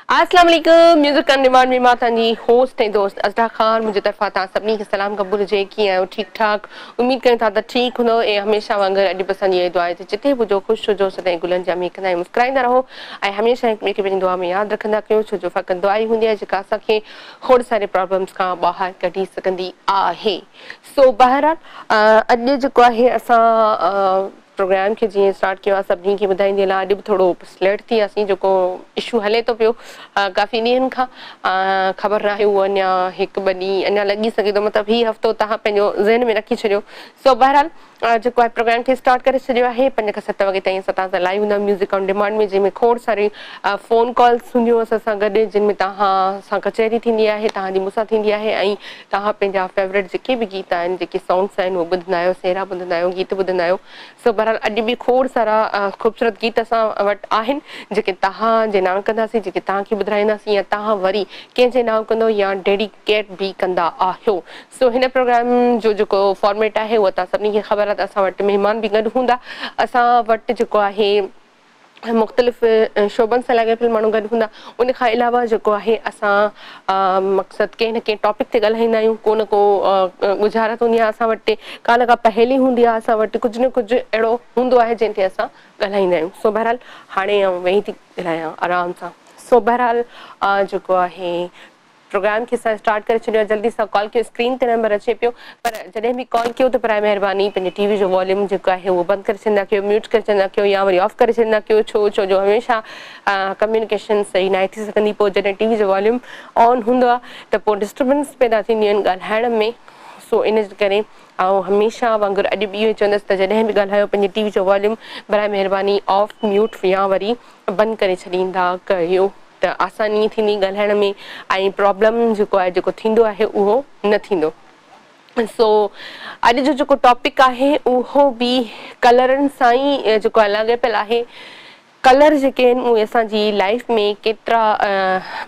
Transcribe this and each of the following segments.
अस्सलाम वालेकुम। Music on demand में मां तव्हांजी होस्ट ऐं दोस्त अज़रा ख़ान मुंहिंजी तरफ़ां तव्हां सभिनी खे सलाम क़बूल हुजे। कीअं आहियो? ठीकु ठाक, उमेद कयूं था त ठीकु हूंदो ऐं हमेशह वांगुरु अॼु बि असांजी इहा दुआ आहे त जिथे हुजो ख़ुशि हुजो, सदाईं गुलनि जा महकंदा ऐं मुस्कुराईंदा रहो ऐं हमेशह हिक ॿिए खे पंहिंजी दुआ में यादि रखंदा कयो, छो जो फ़क़ति दुआ ई हूंदी आहे जेका असांखे खोड़ सारे प्रॉब्लम्स खां ॿाहिरि कढी सघंदी आहे। सो बहरहाल अॼु जेको आहे असां प्रोग्राम खे जीअं स्टार्ट किया सभिनी खे ॿुधाईंदी हलां। अॼु बि थोरो लेट थी वियासीं, जेको इशू हले तो पियो काफ़ी ॾींहंनि खां, ख़बर न आहे उहो अञा हिकु ॿ ॾींहं अञा लॻी सघे थो, मतिलबु हीउ हफ़्तो तव्हां पंहिंजो ज़हन में रखी छॾियो। सो बहरहाल जेको आहे प्रोग्राम खे स्टार्ट करे छॾियो आहे। 5 खां 7 वॻे ताईं असां तव्हां सां लाइव हूंदा म्यूज़िक ऑन डिमांड में, जंहिंमें खोड़ सारी फ़ोन कॉल्स हूंदियूं असां सां गॾु, जिन में तव्हां सां कचहरी थींदी आहे, तव्हांजी मूंसां थींदी आहे ऐं तव्हां पंहिंजा फेवरेट जेके बि गीत आहिनि, जेके सॉन्ग्स आहिनि उहे ॿुधंदा आहियो, सेहरा ॿुधंदा आहियो, गीत ॿुधंदा आहियो। सो बहरहाल अॼु बि खोड़ सारा ख़ूबसूरत गीत असां वटि आहिनि जेके तव्हांजे नाम कंदासीं, जेके तव्हांखे ॿुधाईंदासीं या तव्हां वरी कंहिंजे नाम कंदो या डेडिकेट बि कंदा आहियो। सो हिन प्रोग्राम जो जेको फॉर्मेट आहे उहो तव्हां सभिनी खे ख़बर आहे त असां वटि महिमान बि गॾु हूंदा। असां वटि जेको आहे मुख़्तलिफ़ शोबनि सां लाॻापियल माण्हू गॾु हूंदा। उन खां अलावा जेको आहे असां मक़सदु कंहिं न कंहिं टॉपिक ते ॻाल्हाईंदा आहियूं। को न को गुज़ारत हूंदी आहे असां वटि, का न का पहेली हूंदी आहे असां वटि, कुझु न कुझु अहिड़ो हूंदो आहे जंहिं ते असां ॻाल्हाईंदा आहियूं। सो बहरहाल हाणे वेही थी ॻाल्हायां आराम सां। सो बहरहाल जेको आहे प्रोग्राम खे असां स्टार्ट करे छॾियो आहे। जल्दी सां कॉल कयो, स्क्रीन ते नंबर अचे पियो, पर जॾहिं बि कॉल कयो त पर महिरबानी पंहिंजे टीवी जो वॉल्यूम जेको आहे उहो बंदि करे छॾींदा कयो, म्यूट करे छॾींदा कयो या वरी ऑफ करे छॾींदा कयो। छो जो हमेशह कम्युनिकेशन सही न आहे थी सघंदी। पोइ जॾहिं टीवी जो वॉल्यूम ऑन हूंदो आहे त पोइ डिस्टर्बेंस पैदा थींदियूं आहिनि ॻाल्हाइण में। सो इन जे करे ऐं हमेशह वांगुरु अॼु बि इहो चवंदसि त जॾहिं बि ॻाल्हायो पंहिंजे टीवी जो वॉल्यूम बराए महिरबानी ऑफ, म्यूट या वरी बंदि करे छॾींदा कयो, त आसानी थींदी ॻाल्हाइण में ऐं प्रॉब्लम जेको आहे जेको थींदो आहे उहो न थींदो। सो अॼु जो जेको टॉपिक आहे उहो बि कलरनि सां ई जेको आहे लाॻापियल आहे। कलर जेके आहिनि उहे असांजी लाइफ में केतिरा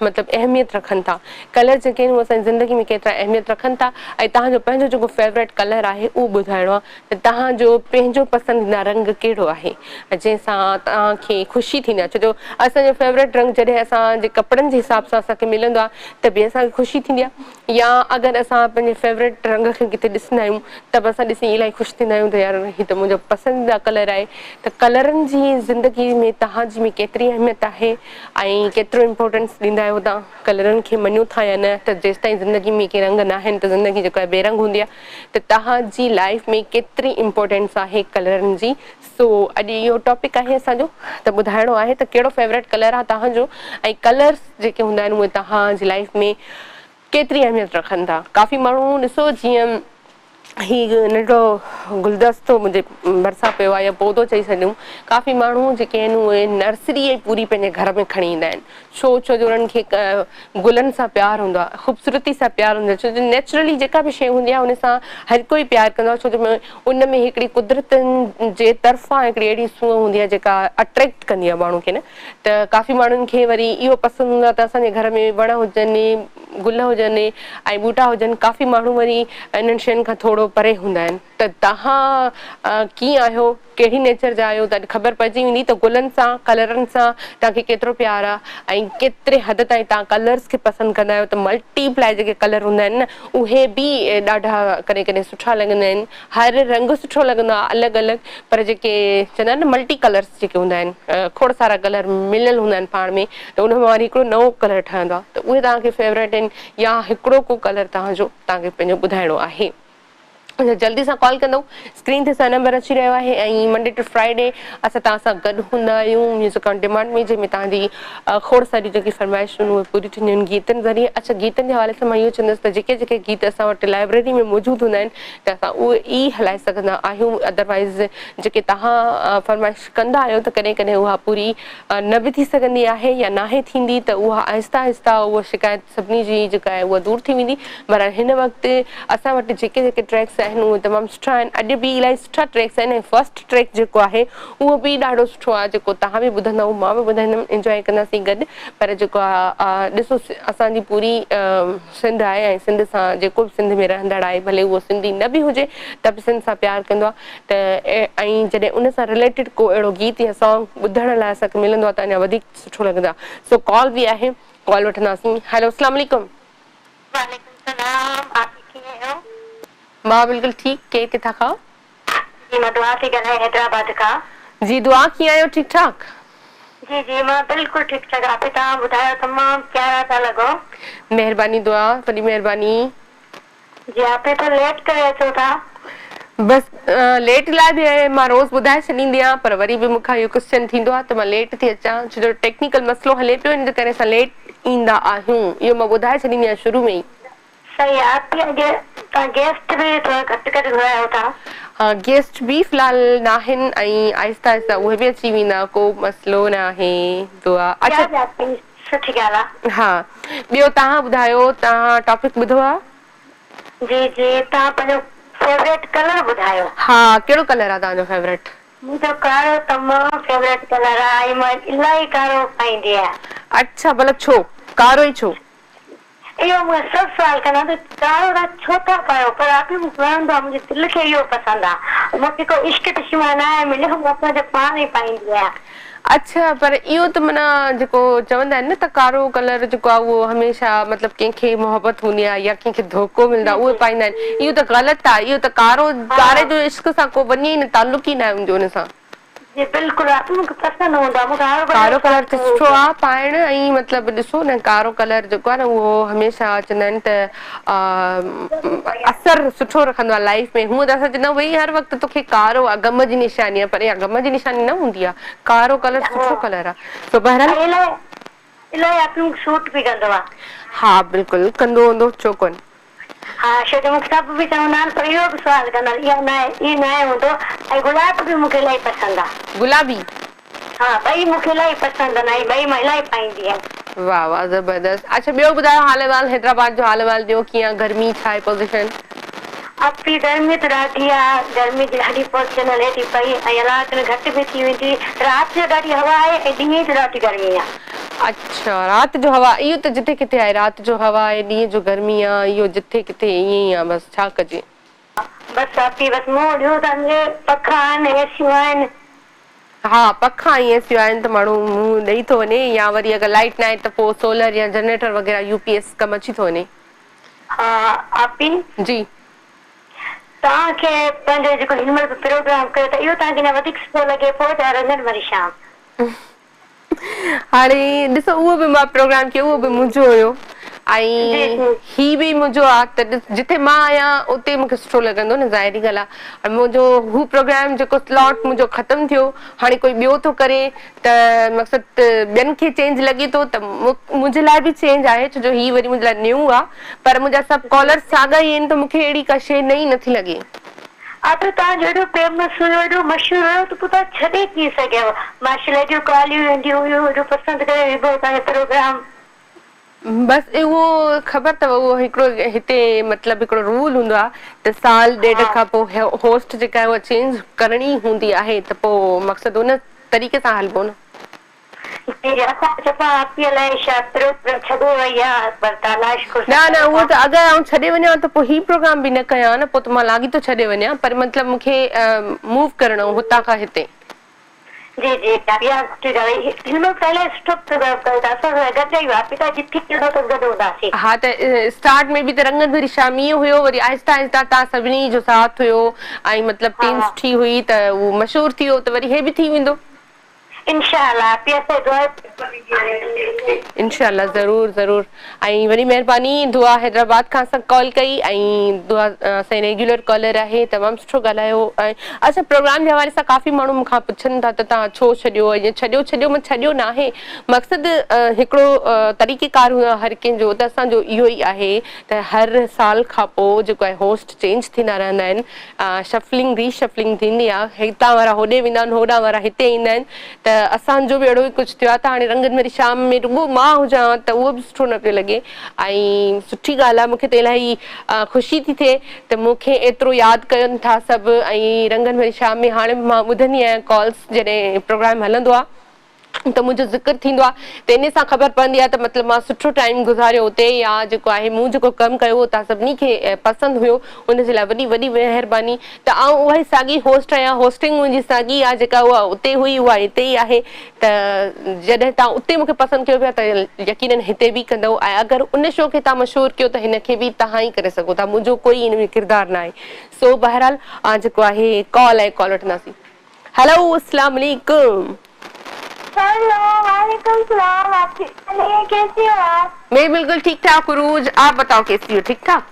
मतिलबु अहमियत रखनि था। कलर जेके आहिनि उहे असांजी ज़िंदगी में केतिरा अहमियत रखनि था ऐं तव्हांजो पंहिंजो जेको फेवरेट कलर आहे उहो ॿुधाइणो आहे त तव्हांजो पंहिंजो पसंदीदा रंग कहिड़ो आहे जंहिंसां तव्हांखे ख़ुशी थींदी आहे। छो जो असांजो फेवरेट रंग जॾहिं असांजे कपिड़नि जे हिसाब सां असांखे मिलंदो आहे त बि असांखे ख़ुशी थींदी आहे। या अगरि असां पंहिंजे फेवरेट रंग खे किथे ॾिसंदा आहियूं त बि असां ॾिसी इलाही ख़ुशि थींदा आहियूं त यार हीअ त मुंहिंजो पसंदीदा कलर आहे। त कलरनि जी ज़िंदगी में तव्हांजी में केतिरी अहमियत आहे ऐं केतिरो इम्पोर्टेंस ॾींदा आहियो तव्हां कलरनि खे मञो था या न, त जेसि ताईं ज़िंदगी में के रंग न आहिनि त ज़िंदगी जेको आहे बेरंग हूंदी आहे। त तव्हांजी लाइफ में केतिरी इम्पोर्टेंस आहे कलरनि जी। सो अॼु इहो टॉपिक आहे असांजो, त ॿुधाइणो आहे त कहिड़ो फेवरेट कलर आहे तव्हांजो ऐं कलर्स जेके हूंदा आहिनि उहे तव्हांजी लाइफ में केतिरी अहमियत रखनि था। काफ़ी माण्हू ॾिसो जीअं हीउ नंढो गुलदस्तो मुंहिंजे भरिसां पियो आहे या पौधो चई छॾियूं, काफ़ी माण्हू जेके आहिनि उहे नर्सरी ई पूरी पंहिंजे घर में खणी ईंदा आहिनि। छो जो उन्हनि खे गुलनि सां प्यारु हूंदो आहे, ख़ूबसूरती सां प्यारु हूंदो आहे। छो जो नेचुरली जेका बि शइ हूंदी आहे उन सां हर कोई प्यारु कंदो आहे। छो जो उन में हिकिड़ी कुदरतनि जे तरफ़ां हिकिड़ी अहिड़ी सूंहं हूंदी आहे जेका अट्रैक्ट कंदी आहे माण्हू खे न। त काफ़ी माण्हुनि खे वरी इहो पसंदि हूंदो आहे त असांजे घर में वण हुजनि, गुल हुजनि ऐं ॿूटा हुजनि। काफ़ी माण्हू वरी इन्हनि शयुनि खां थोरो परे हूंदा आहिनि। त तव्हां कीअं आहियो, कहिड़ी नेचर जा आहियो, त ख़बर पइजी वेंदी त गुलनि सां कलरनि सां तव्हांखे केतिरो प्यारु आहे ऐं केतिरे हद ताईं तव्हां कलर्स खे पसंदि कंदा आहियो। त मल्टीप्लाई जेके कलर हूंदा आहिनि न उहे बि ॾाढा कॾहिं कॾहिं सुठा लॻंदा आहिनि। हर रंग सुठो लॻंदो आहे अलॻि अलॻि, पर जेके चवंदा आहिनि न मल्टी कलर्स जेके हूंदा आहिनि, खोड़ सारा कलर मिलियल हूंदा आहिनि पाण में, त उन में वरी हिकिड़ो नओं कलर ठहंदो आहे। त उहे तव्हांखे फेवरेट आहिनि या हिकिड़ो को कलर तव्हांजो तव्हांखे पंहिंजो ॿुधाइणो आहे। जल्दी सां कॉल कंदो, स्क्रीन ते असां नंबर अची रहियो आहे। ऐं मंडे टू फ्राइडे असां तव्हां सां गॾु हूंदा आहियूं म्यूज़िक ऑन डिमांड में, जंहिंमें तव्हांजी खोड़ सारी जेकी फरमाइशूं आहिनि उहे पूरी थींदियूं आहिनि गीतनि ज़रिए। अच्छा, गीतनि जे हवाले सां मां इहो चवंदसि त जेके जेके गीत असां वटि लाइब्रेरी में मौजूदु हूंदा आहिनि त असां उहे ई हलाए सघंदा आहियूं। अदरवाइज़ जेके तव्हां फरमाइश कंदा आहियो त कॾहिं कॾहिं उहा पूरी न बि थी सघंदी आहे या नाहे थींदी, त उहा आहिस्ता आहिस्ता उहा शिकायत सभिनी जी जेका आहे उहा दूरि थी वेंदी। पर हिन वक़्तु असां वटि जेके जेके ट्रैक्स आहिनि उहे तमामु सुठा आहिनि। अॼु बि इलाही सुठा ट्रैक्स आहिनि ऐं फर्स्ट ट्रैक जेको आहे उहो बि ॾाढो सुठो आहे, जेको तव्हां बि ॿुधंदव मां बि ॿुधाईंदमि, इंजॉय कंदासीं गॾु। पर जेको आहे ॾिसो असांजी पूरी सिंध आहे ऐं सिंध सां जेको बि सिंध में रहंदड़ आहे भले उहो सिंधी न बि हुजे त बि सिंध सां प्यारु कंदो आहे। त ऐं जॾहिं उन सां रिलेटेड को अहिड़ो गीत या सॉन्ग ॿुधण लाइ असांखे मिलंदो आहे त अञा वधीक सुठो लॻंदो आहे। सो कॉल बि आहे, कॉल वठंदासीं। हेलो, अस्सलाम वालेकुम। वालेकुम सलाम, आप कीअं आहियो? मां बिल्कुलु ठीकु। केरु किथां खां? जी मां दुआ थी ॻाल्हायां हैदराबाद खां। जी दुआ, कीअं आहियो? ठीकु ठाक? जी जी मां बिल्कुलु ठीकु ठाक। आप तव्हां ॿुधायो, तमामु प्यारा था लॻो। महिरबानी दुआ, वॾी महिरबानी। जी आप तो लेट करे अचो था। बसि लेट लाइ बि मां रोज़ ॿुधाए छॾींदी आहियां, पर वरी बि मूंखां इहो क्वेश्चन थींदो आहे त मां लेट थी अचां, छो जो टेक्निकल मसइलो हले पियो, इन करे असां लेट ईंदा आहियूं। इहो मां ॿुधाए छॾींदी आहियां शुरू में ई। सही आहे। आप अॻे तव्हां गेस्ट बि थोरा घटि करे घुरायो था। हा, गेस्ट बि फ़िलहाल न आहिनि ऐं आहिस्ता आहिस्ता उहे बि अची वेंदा, को मसइलो न आहे। दुआ। अच्छा, सुठी ॻाल्हि आहे। हा, ॿियो तव्हां ॿुधायो, तव्हां टॉपिक ॿुधो आहे? जी जी, तव्हां पंहिंजो फेवरेट कलर ॿुधायो। हा, कहिड़ो कलर आहे तव्हांजो फेवरेट? मुंहिंजो कारो तमामु फेवरेट कलर आहे, मां इलाही कारो पाईंदी आहियां। अच्छा, भला छो कारो ई छो? इहो मूंखे सभु सवाल कंदा त कारो तव्हां छो था पायो, पर आप मूंखे वणंदो आहे, मुंहिंजे दिलि खे इहो पसंदि आहे। मूंखे को इश्क दुश्मन न आहे, मिलियो मां पंहिंजो पाण ई पाईंदी आहियां। अच्छा, पर इहो त माना जेको चवंदा आहिनि न त कारो कलर जेको आहे उहो हमेशह मतिलबु कंहिंखे मोहबत हूंदी आहे या कंहिंखे धोखो मिलंदो आहे उहे पाईंदा आहिनि, इहो त ग़लति आहे। इहो त कारे जो इश्क सां को वञे ई न, तालुक ई न आहे मुंहिंजो हुन सां। जी बिल्कुलु, मूंखे पसंदि हूंदो आहे। कारो कलर त सुठो आहे पाइण, ऐं मतिलबु ॾिसो न कारो कलर जेको आहे न उहो हमेशह चवंदा आहिनि त असरु सुठो रखंदो आहे लाइफ में। हूअं त असां चवंदा आहियूं भई हर वक़्तु तोखे कारो आहे, ग़म जी निशानी आहे, पर इहा ग़म जी निशानी न हूंदी आहे। कारो कलर सुठो कलर आहे। तो बहरहाल इलाही सूट बि कंदो आहे। हा बिल्कुलु कंदो हूंदो, छो कोन। हा, छो जो मूंखे सभु बि चवंदा आहिनि, पर इहो बि सुवाल कंदा आहिनि इहो न आहे हूंदो। ऐं गुलाब बि मूंखे इलाही पसंदि आहे। गुलाबी? हा, ॿई मूंखे इलाही पसंदि आहिनि, ॿई मां इलाही पाईंदी आहियां। वाह वाह, ज़बरदस्त। अच्छा, ॿियो ॿुधायो हाल अहिवाल, हैदराबाद जो हाल अहिवाल ॿियो कीअं, गर्मी छा आहे पोज़ीशन? अपी गर्मी त ॾाढी आहे, गर्मी जी ॾाढी पोज़ीशन हले थी पई, ऐं राति में घटि बि थी वेंदी। राति जो ॾाढी हवा आहे ऐं ॾींहं जो ॾाढी गर्मी आहे। अच्छा, राति जो हवा, इहो त जिथे किथे आहे, राति जो हवा आहे, ॾींहं जो गर्मी आहे, इहो जिथे किथे ईअं ई आहे, बसि छा कजे। बसि अपी बसि मूं ॾियो तव्हांजे पखा आहिनि, एसियूं आहिनि। हा, पखा ऐं एसियूं आहिनि त माण्हू मुंहुं ॾेई थो वञे, या वरी अगरि लाइट न आहे त पोइ सोलर या जनरेटर वग़ैरह यूपीएस कमु अची थो वञे। हा अपी जी, तव्हांखे पंहिंजो जेको हिन महिल प्रोग्राम कयो त इहो तव्हांखे न वधीक सुठो लॻे पोइ त रंजन वरी शाम? हाणे ॾिसो, उहो बि मां प्रोग्राम कयो, उहो बि मुंहिंजो हुयो ऐं ही बि मुंहिंजो आहे, त जिथे मां आहियां उते मूंखे सुठो लॻंदो न, ज़ाहिरी ॻाल्हि आहे। मुंहिंजो हू प्रोग्राम जेको स्लॉट मुंहिंजो ख़तमु थियो, हाणे कोई ॿियो थो करे त मक़सदु ॿियनि खे चेंज लॻे थो त मुंहिंजे लाइ बि चेंज आहे, छो जो ही वरी मुंहिंजे लाइ न्यू आहे, पर मुंहिंजा सभु कॉलर्स साॻा ई आहिनि त मूंखे अहिड़ी का शइ नई नथी लॻे। अब तव्हां एॾो फेमस हुयो, एॾो मशहूरु हुयो, त पोइ तव्हां छॾे कीअं सघियव? माशाल्लाह एॾियूं कॉलियूं ईंदियूं हुयूं, एॾो पसंदि करे विबो तव्हांजो प्रोग्राम। बसि उहो ख़बर अथव, उहो हिकिड़ो हिते मतिलबु हिकिड़ो रूल हूंदो आहे त साल ॾेढ खां पोइ होस्ट जेका आहे उहा चेंज करणी हूंदी आहे, त पोइ मक़सदु उन तरीक़े सां हलबो न। न न, उहो त अगरि आउं छॾे वञा त पोइ ही प्रोग्राम बि न कयां न, पोइ त मां लाॻी थो छॾे वञा, पर मतिलबु मूंखे मूव करणो हुतां खां हिते। जी जी, हा, त स्टार्ट में बि त रंगनि भरी शामी हुयो, वरी आहिस्ता आहिस्ता तव्हां सभिनी जो साथ हुयो ऐं मतिलबु टीम सुठी हुई त उहो मशहूरु थी वियो, त वरी हे बि थी वेंदो इंशाअल्लाह। इंशाअल्लाह, ज़रूर ज़रूर। ऐं वरी महिरबानी, दुआ हैदराबाद खां असां कॉल कई, ऐं दुआ असांजी रेगुलर कॉलर आहे, तमामु सुठो ॻाल्हायो। ऐं अच्छा, प्रोग्राम जे हवाले सां काफ़ी माण्हू मूंखां पुछनि था त तव्हां छो छॾियो, ईअं छॾियो मां छॾियो न आहे, मक़सदु हिकिड़ो तरीक़ेकार हुयो हर कंहिंजो, त असांजो इहो ई आहे त हर साल खां पोइ जेको आहे होस्ट चेंज थींदा रहंदा आहिनि, शफलिंग रीशफलिंग थींदी आहे, हितां वारा होॾे वेंदा आहिनि, होॾां वारा हिते ईंदा आहिनि, त असांजो बि अहिड़ो ई कुझु थियो आहे। त हाणे रंगनि वारी शाम में रुॻो मां हुजां त उहो बि सुठो न पियो लॻे। ऐं सुठी ॻाल्हि आहे, मूंखे त इलाही ख़ुशी थी थिए त मूंखे एतिरो यादि कनि था सभु। ऐं रंगनि वारी शाम में हाणे मां ॿुधंदी आहियां कॉल्स, जॾहिं प्रोग्राम हलंदो आहे त मुंहिंजो ज़िक्र थींदो आहे, त इन सां ख़बर पवंदी आहे त मतिलबु मां सुठो टाइम गुज़ारियो हुते, या जेको आहे मूं जेको कमु कयो हो तव्हां सभिनी खे पसंदि हुयो, उनजे लाइ वॾी वॾी महिरबानी। त आउं उहा ई साॻी होस्ट आहियां, होस्टिंग मुंहिंजी साॻी आहे जेका उहा उते हुई उहा हिते ई आहे। त जॾहिं तव्हां उते मूंखे पसंदि कयो पिया त यकीननि हिते बि कंदव, ऐं अगरि उन शो खे तव्हां मशहूरु कयो त हिनखे बि तव्हां ई करे सघो था, मुंहिंजो कोई इन में किरदारु न आहे। सो बहरहाल जेको आहे कॉल आहे, कॉल वठंदासीं। हेलो, अस्सलाम वालेकुम। हेलो, वालेकुम सलाम। आप कैसी हो आप? मैं बिल्कुल ठीक ठाक उरूज, आप बताओ कैसी हो? ठीक ठाक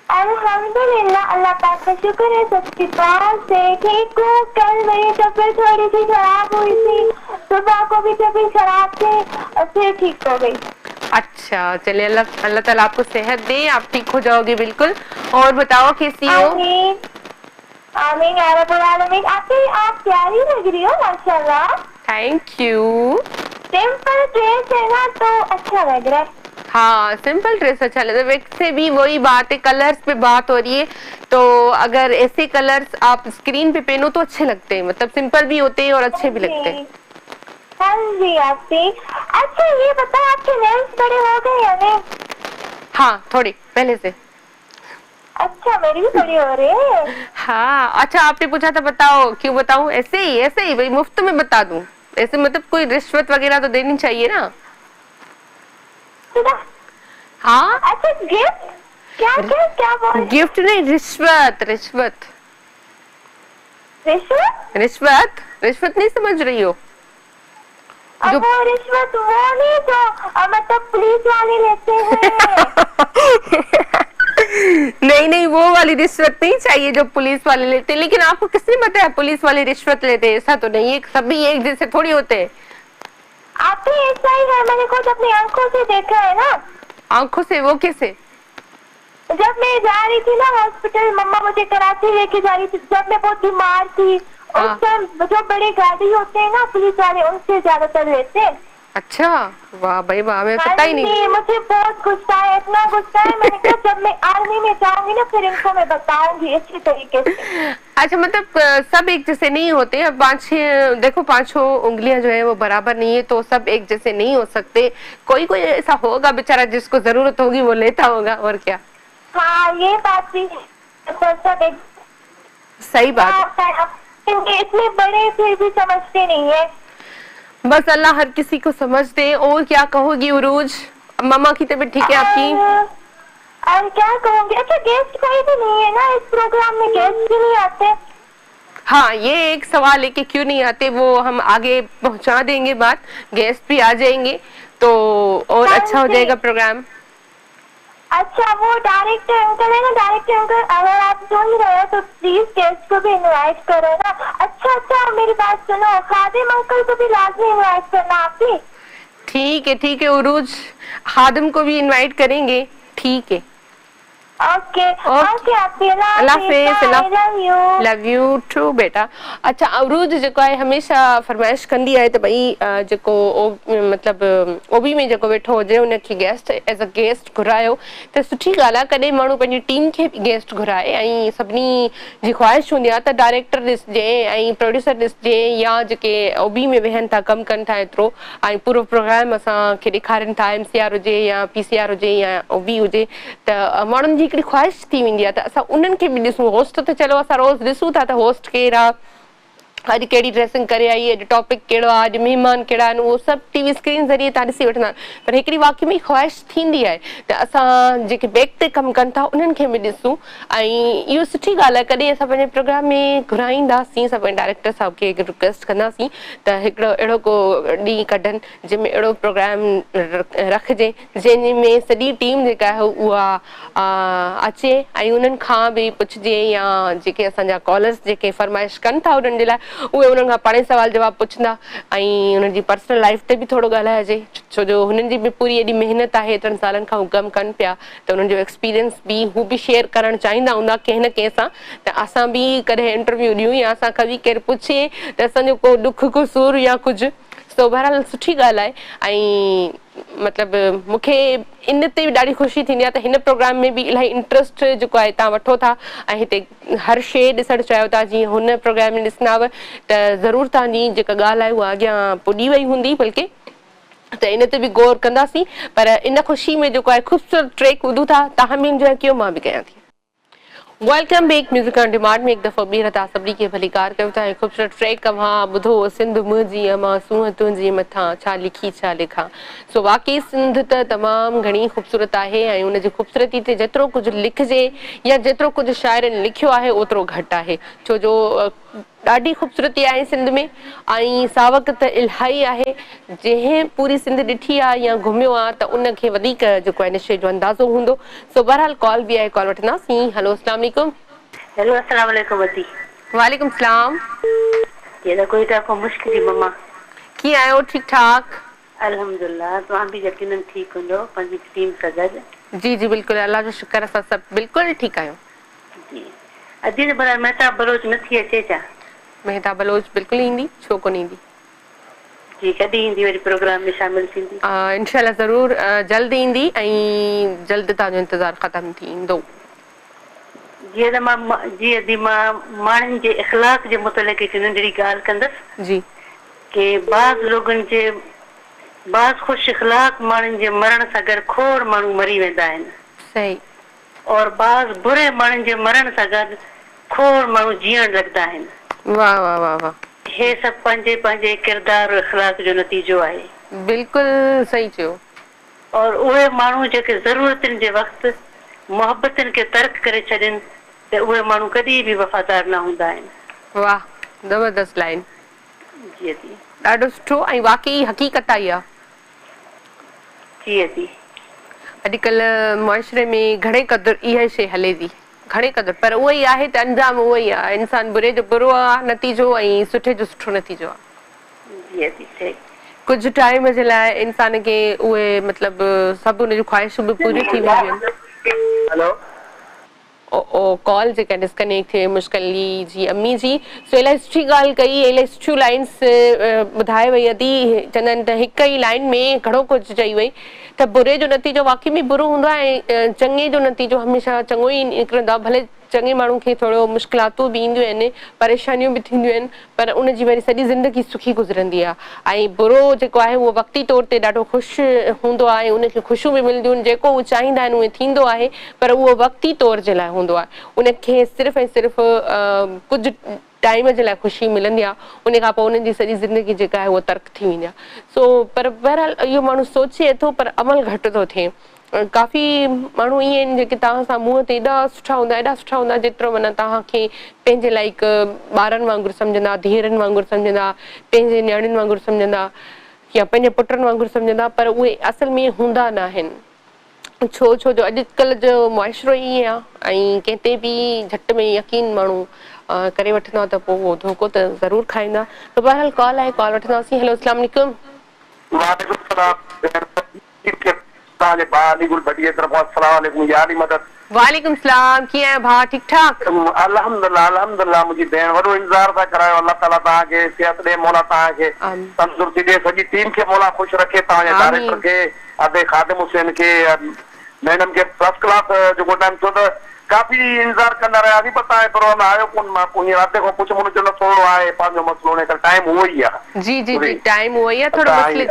अल्हम्दुलिल्लाह, अल्लाह पाक का शुक्र है, सबकी दुआ से ठीक हूँ। कल मेरी तबीयत थोड़ी सी खराब हुई थी, सुबह को भी तबीयत खराब थी, फिर ठीक हो गई। अच्छा, चलिए अल्लाह ताला आपको सेहत दे, आप ठीक हो जाओगे बिल्कुल। और बताओ कैसी हो? आमीन आमीन या रब्बल आलमीन। आप प्यारी लग रही हो माशाल्लाह। Thank U. सिंपल ड्रेस है ना तो अच्छा लग रहा है। हाँ, सिंपल ड्रेस अच्छा लगता है। वैसे भी वही बात है, कलर्स पे बात हो रही है, तो अगर ऐसे कलर्स आप स्क्रीन पे पहनो तो अच्छे लगते हैं, मतलब सिंपल भी होते हैं और अच्छे भी लगते हैं। हाँ जी आपकी। अच्छा ये बताओ, आपके नेल्स बड़े हो गए या नहीं? हाँ, थोड़े पहले से। अच्छा, मेरी भी बड़ी हो रही है। हाँ, अच्छा आपने पूछा था, बताओ क्यों बताऊं? ऐसे ही भाई, मुफ्त में बता दूं ऐसे, मतलब कोई रिश्वत वगैरह तो देनी चाहिए ना। हाँ, अच्छा गिफ्ट क्या क्या क्या बोल? गिफ्ट नहीं, रिश्वत रिश्वत रिश्वत? रिश्वत रिश्वत नहीं समझ रही हो? अब वो रिश्वत वो नहीं जो मतलब पुलिस वाले लेते हैं। नहीं नहीं, वो वाली रिश्वत नहीं चाहिए जो पुलिस वाले लेते हैं। लेकिन आपको किसने बताया पुलिस वाले रिश्वत लेते हैं? ऐसा तो नहीं है, सभी एक जैसे थोड़ी होते हैं। आप भी ऐसा ही है, मैंने खुद अपनी आंखों से देखा है ना। आंखों से? वो कैसे? जब मैं जा रही थी ना हॉस्पिटल, मम्मा मुझे कराची लेके जा रही थी, जब मैं बहुत बीमार थी, उस टाइम जो बड़े गाड़ी होते हैं ना पुलिस वाले, उनसे ज्यादातर लेते हैं। अच्छा, वाह भाई वाह, मैं पता ही नहीं। मुझे बहुत गुस्सा है, इतना गुस्सा है, मैंने कहा जब मैं आर्मी में जाऊंगी ना फिर इनको मैं बताऊंगी अच्छी तरीके से। अच्छा, मतलब सब एक जैसे नहीं होते। अब देखो पांचों उंगलियां जो है वो बराबर नहीं है, तो सब एक जैसे नहीं हो सकते। कोई कोई ऐसा होगा बेचारा जिसको जरूरत होगी वो लेता होगा, और क्या। हाँ, ये बात भी सब एक सही बात है। इतने बड़े फिर भी समझते नहीं है। बस अल्लाह हर किसी को समझ दे। और क्या कहोगी उरूज? मम्मा की तबीयत ठीक है आपकी? और क्या कहूँगी। अच्छा, गेस्ट कोई भी नहीं है ना इस प्रोग्राम में? गेस्ट भी नहीं आते? हाँ, ये एक सवाल है कि क्यों नहीं आते, वो हम आगे पहुंचा देंगे बात। गेस्ट भी आ जाएंगे तो और अच्छा हो जाएगा प्रोग्राम। अच्छा, वो डायरेक्टर अंकल है ना, डायरेक्टर अंकल, अगर आप सुन रहे हो तो प्लीज गेस्ट को भी इनवाइट करो ना। अच्छा, मेरी बात सुनो, खादिम अंकल को भी लाजमी इनवाइट करना आप भी। ठीक है उरूज, खादिम को भी इनवाइट करेंगे। ठीक है, ओके आप लव यू टू बेटा। अच्छा, अवरूज जेको आहे हमेशा फरमाइश कंदी आहे त भई जेको मतलब ओबी में जेको वेठो हुजे उनखे गेस्ट एज अ गेस्ट घुरायो त सुठी ॻाल्हि आहे। कॾहिं माण्हू पंहिंजी टीम खे बि गेस्ट घुराए, ऐं सभिनी जी ख़्वाहिश हूंदी आहे त डायरेक्टर ॾिसजे ऐं प्रोड्यूसर ॾिसजे, या जेके ओबी में वेहनि था, कमु कनि था एतिरो, ऐं पूरो प्रोग्राम असांखे ॾेखारनि था, MCR हुजे या PCR हुजे या ओबी हुजे, त माण्हुनि जी हिकिड़ी ख़्वाहिश थी वेंदी आहे त असां उन्हनि खे बि ॾिसूं। होस्ट त चलो असां रोज़ ॾिसूं था त होस्ट केरु आहे, अॼु कहिड़ी ड्रेसिंग करे आई, अॼु टॉपिक कहिड़ो आहे, अॼु महिमान कहिड़ा आहिनि, उहो सभु TV स्क्रीन ज़रिए तव्हां ॾिसी वठंदा। पर हिकिड़ी वाक़ई में ख़्वाहिश थींदी आहे त असां जेके बैक ते कमु कनि था उन्हनि खे बि ॾिसूं, ऐं इहो सुठी ॻाल्हि आहे। कॾहिं असां पंहिंजे प्रोग्राम में घुराईंदासीं, असां पंहिंजे डायरेक्टर साहिब खे रिक्वेस्ट कंदासीं त हिकिड़ो अहिड़ो को ॾींहुं कढनि जंहिंमें अहिड़ो प्रोग्राम रखिजे जंहिंमें सॼी टीम जेका आहे उहा अचे ऐं उन्हनि खां बि पुछिजे, या जेके असांजा कॉलर्स जेके फरमाइश कनि था उन्हनि जे लाइ उहे उन्हनि खां पाणे सवाल जवाब पुछंदा ऐं उन्हनि जी पर्सनल लाइफ ते बि थोरो ॻाल्हाइजे छो जो हुननि जी बि पूरी एॾी महिनत आहे एतिरनि सालनि खां हू कमु कनि पिया त उन्हनि जो एक्सपीरियंस बि हू बि शेयर करणु चाहींदा हूंदा कंहिं न कंहिं सां त असां बि कॾहिं इंटरव्यू ॾियूं या असांखां बि केरु पुछे त असांजो को दुख को सूर या कुझु सो बहरहाल सुठी ॻाल्हि आहे ऐं मतिलबु मूंखे इन ते बि ॾाढी ख़ुशी थींदी आहे त हिन प्रोग्राम में बि इलाही इंट्रस्ट जेको आहे तव्हां वठो था ऐं हिते हर शइ ॾिसणु चाहियो था जीअं हुन प्रोग्राम में ॾिसंदाव त ज़रूरु तव्हांजी जेका ॻाल्हि आहे उहा अॻियां पुॼी वई हूंदी बल्कि त इन ते बि गौर कंदासीं पर इन ख़ुशी में जेको आहे ख़ूबसूरत ट्रैक ॿुधूं था तव्हां बि इंजॉय कयो मां बि कयां थी welcome back music on demand में हिकु दफ़ो ॿीहर तव्हां सभिनी खे भली कार कयो था ऐं ख़ूबसूरत ट्रैक तव्हां ॿुधो सिंध मुंहिंजी मां सूंहं तुंहिंजी मथां छा लिखी छा लिखां सो वाक़ई सिंध त तमामु घणी ख़ूबसूरत आहे ऐं उनजी ख़ूबसूरती ते जेतिरो कुझु लिखिजे या जेतिरो कुझु शाइरनि लिखियो आहे ओतिरो घटि आहे छो जो ॾाढी ख़ूबसूरती आहे सिंध में ऐं सावक त इलाही आहे जंहिं पूरी सिंध ॾिठी आहे या घुमियो आहे त उनखे वधीक जेको आहे इन शइ जो अंदाज़ो हूंदो सो बहरहाल कॉल बि आहे कॉल वठंदासीं हेलो अस्सलाम वालेकुम हेलो अस्सलाम वालेकुम अती वालेकुम सलाम ये तो कोई को मुश्किल ही मम्मा कीअं आहियो ठीकु ठाक अल्हम्दुलिल्लाह तव्हां बि यकीनन ठीकु हूंदो पंहिंजी टीम सां गॾु जी जी बिल्कुलु अल्लाह जो शुक्र असां सभु बिल्कुलु ठीकु आहियूं जी अॼु जे बारे मेहता बलोच नथी अचे छा मेहता बलोच बिल्कुलु ईंदी छो कोन ईंदी जी कॾहिं ईंदी वरी प्रोग्राम में शामिल थींदी इंशाल्लाह ज़रूर जल्द ईंदी ऐं जल्द तव्हांजो इंतज़ारु ख़तमु थींदो जीअं त मां माण्हुनि जे इख़लाक़ जे मुतलिक़ हिकु नंढड़ी ॻाल्हि कंदसि जी कि बाज़ लोगनि जे बाज़ ख़ुशि इख़लाक़ माण्हुनि जे मरण सां गॾु खोड़ माण्हू मरी वेंदा आहिनि सही और बाज़ बुरे माण्हुनि जे मरण सां गॾु खोड़ माण्हू जीअण लॻंदा आहिनि वाह वाह वाह वाह हे सभु पंहिंजे पंहिंजे किरदार इख़लाक़ जो नतीजो आहे बिल्कुलु सही चयो और उहे माण्हू जेके ज़रूरतनि जे वक़्तु मोहबतनि खे तर्क करे छॾनि त उहे माण्हू कॾहिं बि वफ़ादार न हूंदा आहिनि वाह ज़बरदस्त लाइन जी जी ॾाढो सुठो ऐं वाक़ई हक़ीक़त आई आहे जी जी अॼुकल्ह मुआशरे में घणे क़दुरु इहा शइ हले थी घणे क़दुरु पर उहो ई आहे त अंजाम उहो ई आहे इंसान बुरे जो बुरो आहे नतीजो ऐं सुठे जो सुठो नतीजो आहे जी जी कुझु टाइम जे लाइ इंसान खे उहे मतिलबु सभु हुनजूं ख़्वाहिशूं बि पूरियूं थी वेंदियूं आहिनि हेलो कॉल जेका डिस्कनेक्ट थिए मुश्किली जी अम्मी जी सो इलाही सुठी ॻाल्हि कई इलाही सुठियूं लाइन्स ॿुधाए वई अथी चवंदा आहिनि त हिक ई लाइन में घणो कुझु चई वई त बुरे जो नतीजो वाक़ई में बुरो हूंदो आहे ऐं चङे जो नतीजो हमेशह चङो ई निकिरंदो आहे भले चङे माण्हू खे थोरो मुश्किलातूं बि ईंदियूं आहिनि परेशानियूं बि थींदियूं आहिनि पर उनजी वरी सॼी ज़िंदगी सुखी गुज़रंदी आहे ऐं बुरो जेको आहे उहो वक़्ती तौर ते ॾाढो ख़ुशि हूंदो आहे उनखे ख़ुशियूं बि मिलंदियूं आहिनि जेको उहे चाहींदा आहिनि उहे थींदो आहे पर उहो वक़्ती तौर जे लाइ हूंदो आहे उनखे सिर्फ़ु ऐं सिर्फ़ु कुझु टाइम जे लाइ ख़ुशी मिलंदी आहे उन खां पोइ उन्हनि जी सॼी ज़िंदगी जेका आहे उहा तर्क थी वेंदी आहे सो पर बहरहाल इहो माण्हू सोचे थो पर अमल घटि थो थिए काफ़ी माण्हू ईअं आहिनि जेके तव्हां सां मुंहं ते एॾा सुठा हूंदा जेतिरो माना तव्हांखे पंहिंजे लाइ हिकु ॿारनि वांगुरु सम्झंदा धीअरनि वांगुरु सम्झंदा पंहिंजे नियाणियुनि वांगुरु सम्झंदा या पंहिंजे पुटनि वांगुरु सम्झंदा पर उहे असल में हूंदा न आहिनि छो जो अॼुकल्ह जो मुआशिरो ईअं आहे ऐं कंहिं ते बि झटि में यकीन माण्हू करे वठंदा त पोइ उहो धोखो त ज़रूरु खाईंदा त बहरहाल कॉल आहे कॉल वठंदासीं हेलो अस्सलाम वालेकुम वालेकुम सलाम कीअं आहियो भाउ ठीकु ठाक अल्हम्दुलिल्लाह मुंहिंजी भेण वॾो इंतज़ार था करायो अल्लाह ताला तव्हांखे सिहत ॾे मौला तव्हांखे तंदुरुस्ती ॾे सॼी टीम खे मौला ख़ुशि रखे तव्हांजे डायरेक्टर खे अदे खादिम हुसैन खे मैडम खे फर्स्ट क्लास जेको टाइम छो त काफ़ी इंतज़ार कंदा रहियासीं पर तव्हां एतिरो आयो कोन मां पोइ राति खां पुछो मुंहिंजो चवंदो थोरो आहे पंहिंजो मसइलो हुन करे टाइम उहो ई आहे जी जी जी टाइम उहो ई आहे थोरो मसइले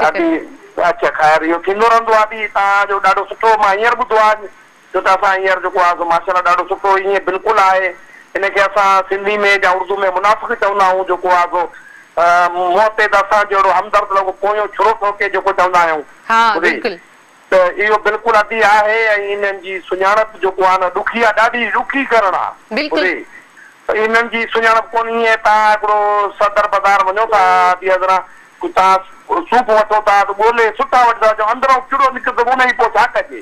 अच्छा ख़ैर इहो थींदो रहंदो आहे तव्हांजो ॾाढो सुठो मां हींअर ॿुधो आहे छो त असां हींअर जेको आहे माशाल्लाह ॾाढो सुठो ईअं बिल्कुलु आहे हिनखे असां सिंधी में या उर्दू में मुनाफ़िक़ चवंदा आहियूं जेको आहे सो मुंहं ते त असां जहिड़ो हमदर्द लॻो पोयों छुरो ठोके जेको चवंदा आहियूं त इहो बिल्कुलु अती आहे ऐं इन्हनि जी सुञाणप जेको आहे न ॾुखी आहे ॾाढी ॾुखी करण आहे इन्हनि जी सुञाणप कोन्हे ईअं तव्हां हिकिड़ो सदर बाज़ार वञो था तव्हां सूप वठो था त ॻोल्हे सुठा वठंदा जो अंदरों कीड़ो निकिरंदो उन ई पोइ छा कजे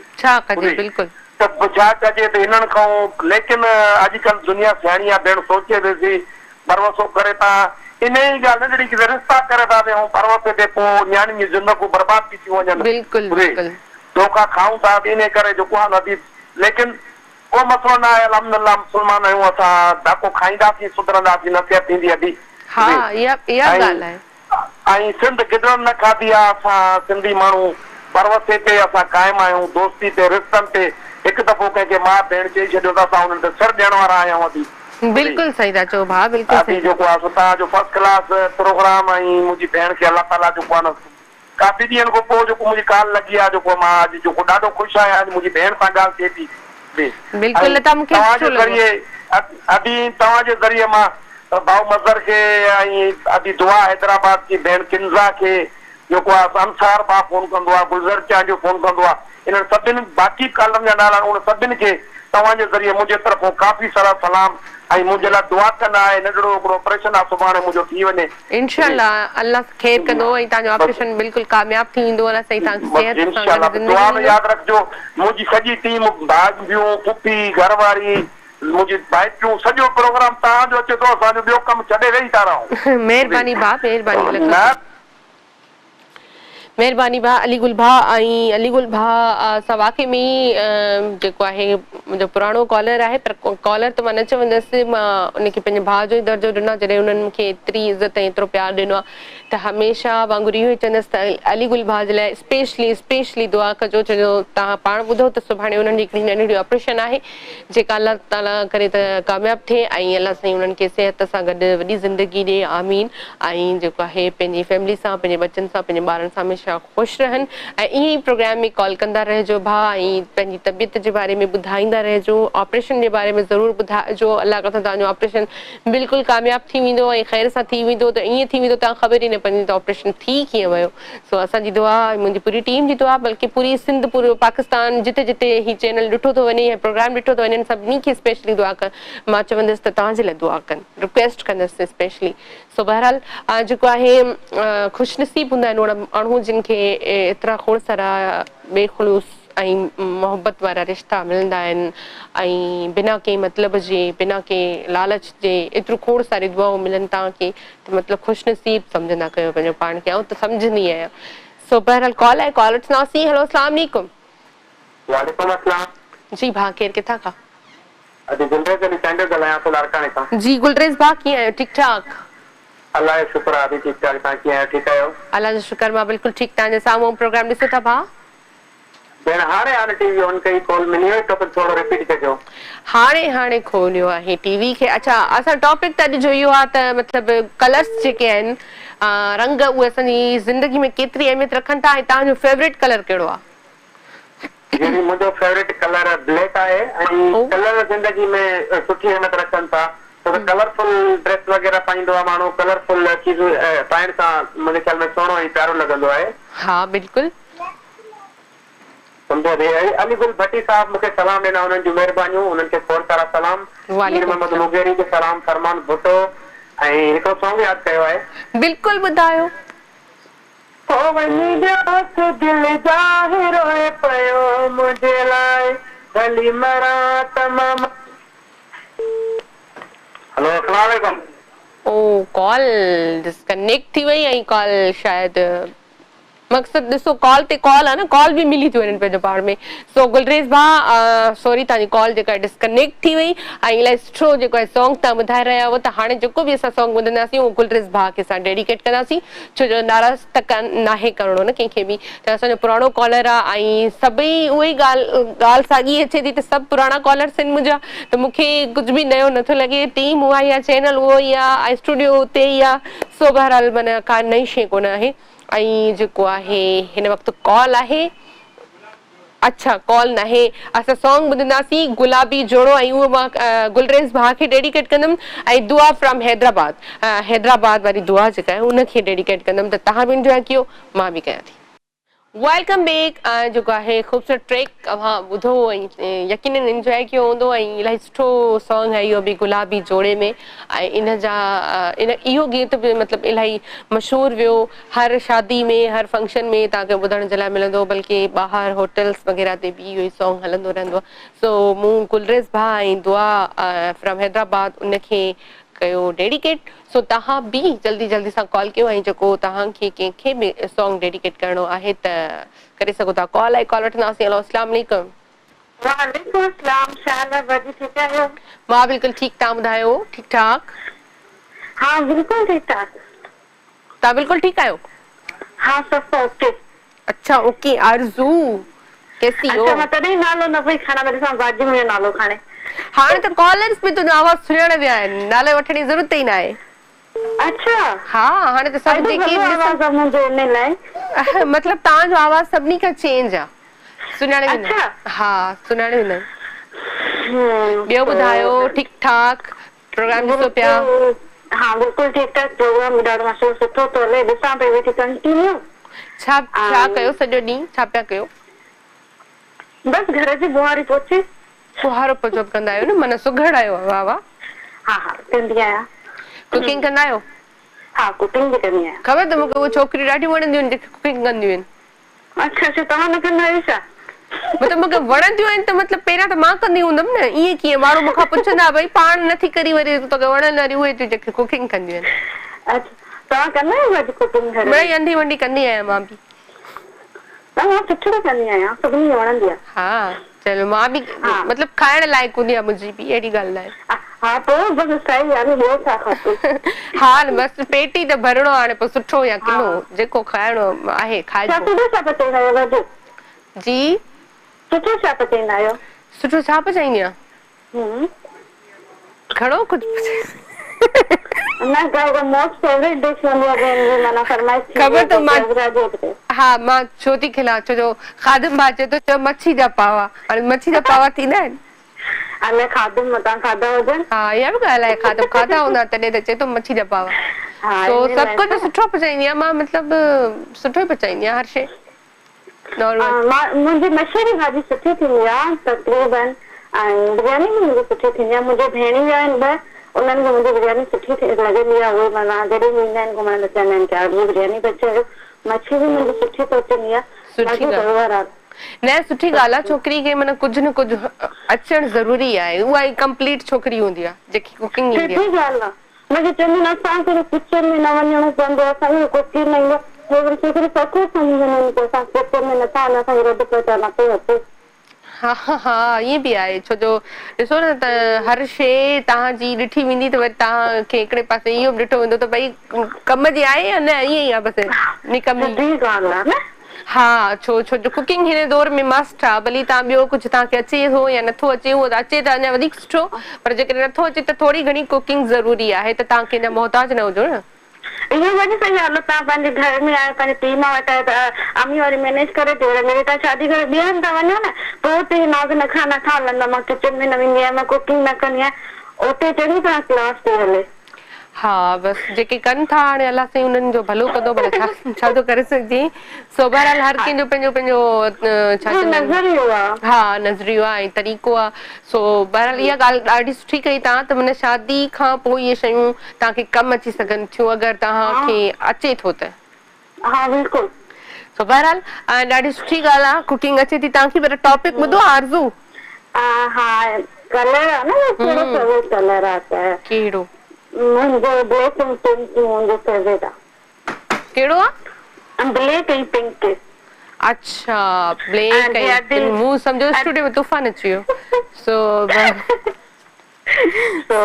त छा कजे त हिननि खां लेकिन अॼुकल्ह दुनिया सियाणी आहे भेण सोचे थी भरवसो करे तव्हां इन ई ॻाल्हि नंढड़ी की रिश्ता करे था वेहूं पर्वत ते पोइ न्याणियुनि जी ज़िंदगियूं बर्बाद थी थियूं वञनि बिल्कुलु बिल्कुलु धोखा खाऊं था इन करे जेको आहे नदी लेकिन को मसइलो न आहे अल्हम्दुलिल्लाह मुस्लमान आहियूं असां धको खाईंदासीं सुधरंदासीं नसीहत थींदी अॼु हा इहा ॻाल्हि आहे ऐं सिंध गिदड़नि न खाधी आहे असां सिंधी माण्हू पर्वते ते असां क़ाइमु आहियूं दोस्ती ते रिश्तनि ते हिकु दफ़ो कंहिंखे माउ भेण चई छॾियो त असां हुननि ते सिर ॾियण वारा आहियूं अॼु बिल्कुलु सही था चओ भाउ बिल्कुलु अभी जेको आहे तव्हांजो फर्स्ट क्लास प्रोग्राम ऐं मुंहिंजी भेण खे अलाह ताला जेको आहे न काफ़ी ॾींहंनि खां पोइ जेको मुंहिंजी कॉल लॻी आहे जेको मां अॼु जेको ॾाढो ख़ुशि आहियां अॼु मुंहिंजी भेण सां ॻाल्हि थिए थी बिल्कुलु तव्हांजे ज़रिए अभी तव्हांजे ज़रिए मां भाऊ मज़र खे ऐं अभी दुआ हैदराबाद जी भेण किंज़ा खे जेको आहे अंसार भाउ फोन कंदो आहे गुलज़र चा जो फोन कंदो आहे इन्हनि सभिनी बाक़ी कॉलम जा नाला उन सभिनी खे तव्हांजे ज़रिए मुंहिंजे तरफ़ां काफ़ी सारा सलाम ऐं मुंहिंजे लाइ दुआ कंदा आहे नंढड़ो हिकिड़ो ऑपरेशन आहे सुभाणे मुंहिंजो थी वञे इंशाअल्लाह अल्लाह ख़ैर कंदो ऐं तव्हांजो ऑपरेशन बिल्कुलु कामयाब थी वेंदो अलाह सही तव्हांखे इंशाअल्लाह दुआ में यादि रखिजो मुंहिंजी सॼी टीम भाॼियूं पुफी घरवारी मुंहिंजी भाइटियूं सॼो प्रोग्राम तव्हांजो अचे थो असांजो ॿियो कमु छॾे वेही था रहूं महिरबानी भाउ महिरबानी भाउ अलीगुल भाउ ऐं अलीगुल भाउ असां वाक़ई में जेको आहे मुंहिंजो पुराणो कॉलर आहे पर कॉलर त मां न चवंदसि मां उनखे पंहिंजे भाउ जो ई दर्जो ॾिनो आहे जॾहिं उन्हनि मूंखे एतिरी इज़त ऐं एतिरो प्यारु ॾिनो आहे त हमेशह वांगुरु इहो ई चवंदसि त अलीगुल भाउ जे लाइ स्पेशली दुआ कजो छो तव्हां पाण ॿुधो त सुभाणे उन्हनि जी हिकिड़ी नंढड़ी ऑपरेशन आहे जेका अलाह ताला करे त कामयाबु थिए ऐं अलाह साईं उन्हनि खे सिहत सां गॾु वॾी ज़िंदगी ॾिए आमीन ऐं जेको आहे पंहिंजी फैमिली सां पंहिंजे बच्चनि सां पंहिंजे ॿारनि सां हमेशह ख़ुशि रहनि ऐं ईअं ई प्रोग्राम में कॉल कंदा रहिजो भाउ ऐं पंहिंजी तबियत जे बारे में ॿुधाईंदा रहिजो ऑपरेशन जे बारे में ज़रूरु ॿुधाइजो अलाह खां तव्हांजो ऑपरेशन बिल्कुलु कामयाबु थी वेंदो ऐं ख़ैर सां थी वेंदो त ईअं थी वेंदो तव्हां ख़बर ई न पवंदी त ऑपरेशन थी कीअं वियो सो असांजी दुआ मुंहिंजी पूरी टीम जी दुआ बल्कि पूरी सिंध पूरो पाकिस्तान जिते जिते हीउ चैनल ॾिठो थो वञे ऐं प्रोग्राम ॾिठो थो वञे सभिनी खे स्पेशली दुआ कर मां चवंदसि त तव्हांजे लाइ दुआ कनि रिक्वेस्ट कंदसि स्पेशली सो बहरहाल जेको आहे ख़ुशनसीब हूंदा आहिनि माण्हू जिन खे एतिरा खोड़ सारा बेख़ुलूस ऐं मोहबत वारा रिश्ता मिलंदा आहिनि ऐं बिना कंहिं मतिलब जे बिना कंहिं लालच जे एतिरो खोड़ सारी दुआऊं मिलनि तव्हांखे त मतिलबु ख़ुशनसीब सम्झंदा कयो पंहिंजो पाण खे ऐं त सम्झंदी आहियां सो बहरहाल कॉल आहे कॉल वठंदासीं हेलो अस्सलाम वालेकुम वालेकुम अस्सलाम जी भाउ केरु किथां खां अॼु गुलरेज़ अली सैंडर ॻाल्हायां थो लारकाणे खां जी गुलरेज़ भाउ कीअं आहियो ठीकु ठाक अल्लाह जो शुक्र आहे ठीकु ठाक तव्हां कीअं आहियो ठीकु आहियो अल्लाह जो शुक्र मां बिल्कुलु ठीकु तव्हांजे साम्हूं प्रोग्राम ॾिसो था भाउ भेण हाणे टीवी ऑन कई कॉल मिली हुई त थोरो रिपीट कजो हाणे खोलियो आहे टीवी खे अच्छा असां टॉपिक त अॼु जो इहो आहे त मतिलबु कलर्स जेके आहिनि रंग उहे असांजी ज़िंदगी में केतिरी अहमियत रखनि था ऐं तव्हांजो फेवरेट कलर कहिड़ो आहे मुंहिंजो फेवरेट कलर ब्लैक आहे ऐं कलर ज़िंदगी में सुठी अहमियत रखनि था कलरफुल ड्रेस वग़ैरह पाईंदो आहे माण्हू कलरफुल चीज़ूं पाइण सां मुंहिंजे ख़्याल में सुहिणो ऐं प्यारो लॻंदो आहे हा बिल्कुलु सम्झो भई अलीगुल भट्टी साहब मूंखे सलाम ॾिना उन्हनि जूं महिरबानियूं उन्हनि खे खोड़ सारा सलाम मीर मोहम्मद मुगेरी खे सलाम फरमान भुट्टो ऐं हिकिड़ो सॉन्ग यादि कयो आहे बिल्कुलु ॿुधायो दिल ज़ाहिर रोए पियो मुंहिंजे लाइ भली मरां तमामु हेलो अस्सलाम वालेकुम ओ कॉल डिस्कनेक्ट थी वई ऐं कॉल शायदि मक़सद ॾिसो कॉल ते कॉल आहे न कॉल बि मिली थी वञनि पंहिंजो पाण में सो गुलरेज़ भाउ सॉरी तव्हांजी कॉल जेका आहे डिस्कनेक्ट थी वई ऐं इलाही सुठो जेको आहे सॉन्ग तव्हां ॿुधाए रहिया हुआ त हाणे जेको बि असां सॉन्ग ॿुधंदासीं उहो गुलरेज़ भाउ खे असां डेडिकेट कंदासीं छो जो नाराज़ त नाहे करिणो न कंहिंखे बि त असांजो पुराणो कॉलर आहे ऐं सभई उहा ई ॻाल्हि साॻी अचे थी त सभु पुराणा कॉलर्स आहिनि मुंहिंजा त मूंखे कुझु बि नयो नथो लॻे टीम उहा ई आहे चैनल उहो ई आहे ऐं स्टूडियो उते ई आहे सो बहरहाल माना का नई शइ कोन आहे ऐं जेको आहे हिन वक़्तु कॉल आहे अच्छा कॉल न आहे असां सॉन्ग ॿुधंदासीं गुलाबी जोड़ो ऐं उहो मां गुलरेज़ भाउ खे डेडिकेट कंदमि ऐं दुआ फ्रॉम हैदराबाद वारी दुआ जेका आहे उनखे डेडिकेट कंदमि त तव्हां बि इंजॉय कयो मां बि कयां थी वेलकम बैक जेको आहे ख़ूबसूरत ट्रैक तव्हां ॿुधो ऐं यकीनन इंजॉय कयो हूंदो ऐं इलाही सुठो सॉन्ग आहे इहो बि गुलाबी जोड़े में ऐं इन जा इहो गीत बि मतिलबु इलाही मशहूरु वियो हर शादी में हर फंक्शन में तव्हांखे ॿुधण जे लाइ मिलंदो बल्कि ॿाहिरि होटल्स वग़ैरह ते बि इहो ई सॉन्ग हलंदो रहंदो आहे सो मूं गुलरेज़ भाउ ऐं दुआ फ्रॉम हैदराबाद उनखे कयो डेडिकेट। सो तव्हां बि जल्दी जल्दी सां कॉल कयो ऐं जेको तव्हांखे कंहिंखे बि सॉन्ग डेडिकेट करणो आहे त करे सघो था कॉल। ऐं कॉल वठंदासीं। हेलो अस्सलाम वालेकुम। वालेकुम अस्सलाम। शाला वजी ठीक आहियो? मां बिल्कुलु ठीकु। तव्हां ॿुधायो ठीकु ठाक? हाँ बिल्कुल ठीक ठाक। तव्हां बिल्कुलु ठीकु आहियो? हाँ सब ओके। अच्छा ओके। आरज़ू कैसी हो? अच्छा मां तॾहिं नालो न पई खणा वरी सां बाजी मुंहिंजो नालो खणे। हाणे त कॉलर्स बि तुंहिंजो आवाज़ सुञाणे विया आहिनि। नाले वठण जी ज़रूरत ई न आहे। अच्छा हा हाणे त सभु जेके मतिलबु तव्हांजो आवाज़ सभिनी खां चेंज आहे। सुञाणे वेंदा। अच्छा हा सुञाणे वेंदा। ॿियो ॿुधायो ठीकु ठाक? प्रोग्राम ॾिसो पिया? हाँ बिल्कुल ठीक ठाक। प्रोग्राम ॾाढो मशहूरु सुठो तो हले। ॾिसां पई वेठी कंटिन्यू। छा कयो सॼो ॾींहुं? छा पिया कयो? बस घर जी बुहारी पोची। बुहारो पोचो कंदा आहियो न? माना सुघड़ आहियो। वाह वाह। हाँ हाँ कंदी आहियां। कुकिंग कंदा आहियो? हाँ कुकिंग भी कंदी आहियां। ख़बर त मूंखे उहे छोकिरियूं ॾाढियूं वणंदियूं आहिनि जेके कुकिंग कंदियूं आहिनि। अच्छा अच्छा तव्हां न कंदा आहियो छा? मतिलबु मूंखे वणंदियूं आहिनि त मतिलबु पहिरियां त मां कंदी हूंदमि न। ईअं कीअं माण्हू मूंखां पुछंदा भई पाण नथी करी वरी तोखे वणंदी वारी उहे थियूं जेके कुकिंग कंदियूं आहिनि। अच्छा तव्हां कंदा आहियो अॼु कुकिंग घर में? मिड़ई अंधी वंडी कंदी आहियां मां बि। मां सुठी कंदी आहियां। सभिनी खे वणंदी आहे। हा चलो मां बि मतिलबु खाइण लाइक़ु हूंदी आहे मुंहिंजी बि अहिड़ी ॻाल्हि न आहे। हाँ तो बस सही आहे न। ॿियो छा खपे? हा न बसि पेट ई त भरणो आहे। हाणे पोइ सुठो या किनो जेको खाइणो आहे खाइजो। सुठो छा पचाईंदा आहियो गॾु? जी सुठो छा पचाईंदा आहियो? सुठो छा पचाईंदी आहियां? घणो कुझु न का मोस्ट फेवरेट डिश हूंदी आहे जंहिंजी माना फरमाइश थी ख़बर त मां वई। हा मां छो थी खिलां छो जो खादम भाउ चए थो चओ मच्छी जा पावा। हाणे मच्छी जा पावा थींदा आहिनि? अलाए खाधुमि तव्हां खाधा हुजनि। हा इहा बि ॻाल्हि आहे। खाधम खाधा हूंदा तॾहिं त चए थो मच्छी जा पावा। सो सभु कुझु सुठो पचाईंदी आहियां मां। मतिलबु सुठो ई पचाईंदी आहियां हर शइ। मुंहिंजी मछी जी भाॼी सुठी थींदी आहे तकरीबन। ऐं बिरयानी बि मुंहिंजी सुठी थींदी आहे। मुंहिंजी भेणियूं आहिनि ॿ उन्हनि खे मुंहिंजी बिरयानी सुठी लॻंदी आहे। उहे माना जॾहिं बि ईंदा आहिनि घुमण त चवंदा आहिनि की अॼु बिरयानी पचायो। मच्छी बि मुंहिंजी सुठी पचंदी आहे। सुठी ॻाल्हि न सुठी ॻाल्हि आहे। छोकिरी खे माना कुझु न कुझु अचणु ज़रूरी आहे। उहा ई कंप्लीट छोकिरी हूंदी आहे जेकी कुकिंग ईंदी आहे। सुठी ॻाल्हि आहे। मूंखे चवंदा आहिनि असांखे किचन में न वञणो पवंदो आहे। असांखे कुकिंग न ईंदो। छोकिरी सचो सम्झंदा आहिनि की असां किचन में नथा वञूं असांखे रधि पचाइण न थो अचे। हा हा ईअं बि आहे। छो जो ॾिसो न त हर शइ तव्हांजी ॾिठी वेंदी त वरी तव्हांखे हिकिड़े पासे इहो बि ॾिठो वेंदो त भई कम जी आहे या न ईअं ई आहे बसि निकमी। सुठी ॻाल्हि आहे न। हा छो जो कुकिंग हिन दौर में मस्ट आहे। भली तव्हां ॿियो कुझु तव्हांखे अचे थो या नथो अचे उहो त अचे त अञा वधीक सुठो। पर जेकॾहिं नथो अचे त थोरी घणी कुकिंग ज़रूरी आहे त तव्हां कंहिंजा मोहताज न हुजो न। इहो वरी सही आहे। तव्हां पंहिंजे घर में आहियो पंहिंजे पीउ मां वटि आहियो त अमी वारी मैनेज करे थी वठे। तव्हां शादी करे ॿियनि था वञो न पोइ हुते नाज़ नखरा नथा हलंदा। मां किचन में न वेंदी आहियां। मां कुकिंग न कंदी आहियां। उते चङी तरह क्लास थी हले। हा बसि जेके कनि था हाणे अलाह साईं उन्हनि जो भलो कंदो। भले छा थो करे सघिजे। सो बहरहाल हर कंहिंजो पंहिंजो पंहिंजो छा चवंदा आहिनि हा नज़रियो आहे ऐं तरीक़ो आहे। सो बहरहाल इहा ॻाल्हि ॾाढी सुठी कई तव्हां त माना शादी खां पोइ इहे शयूं तव्हांखे कमु अची सघनि थियूं अगरि तव्हांखे अचे थो त। हा बिल्कुलु। सो बहरहाल ॾाढी सुठी ॻाल्हि आहे कुकिंग अचे थी तव्हांखे। पर टॉपिक ॿुधो आहे आरज़ू? हा कलर आहे न कहिड़ो फेवरेट कलर आहे त कहिड़ो? मुंहिंजो ब्लैक ऐं पिंक मुंहिंजो फेवरेट आहे। कहिड़ो आहे? ब्लैक ऐं पिंक। अच्छा ब्लैक ऐं मूं सम्झो स्टूडियो में तूफ़ान अची वियो। सो